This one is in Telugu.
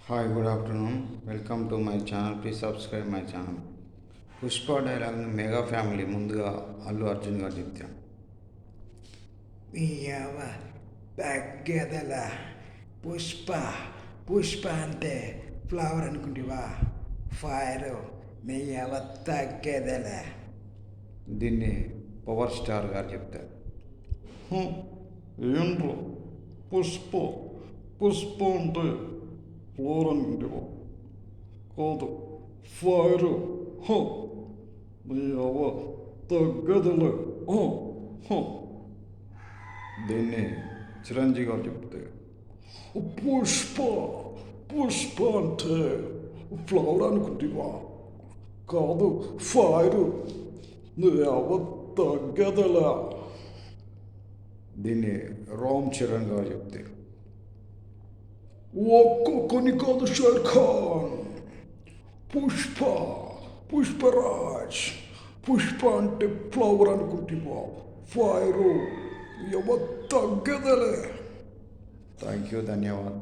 Hi, good afternoon. Welcome to my channel. Please subscribe my channel. Pushpa డైలాగ్ని మెగా ఫ్యామిలీ ముందుగా అల్లు అర్జున్ గారు చెప్తాం. నీయవ తగ్గదల పుష్ప పుష్ప అంటే ఫ్లవర్ అనుకుంటివా? ఫైర్ నీయవ తగ్గదల. దీన్ని పవర్ స్టార్ గారు చెప్తారు. ఏంట్రో పుష్ప పుష్ప అంటే ఫ్లోర్ అనుకుంటేవా? కాదు, ఫైర్. నీ అవ తగ్గదలే. దీన్ని చిరంజీవి గారు చెప్తే, పుష్ప పుష్ప అంటే ఫ్లవర్ అనుకుంటేవా? కాదు, ఫైర్. నీ అవ తగ్గదలే. దీన్ని రామ్ చరణ్ గారు చెప్తే, ఒక్కొక్కని కాదు షేర్ ఖాన్. పుష్ప పుష్పరాజ్. పుష్ప అంటే ఫ్లవర్ అనుకుంటేవా? ఫైరు ఎవ తగ్గదలే. థ్యాంక్ యూ, ధన్యవాదాలు.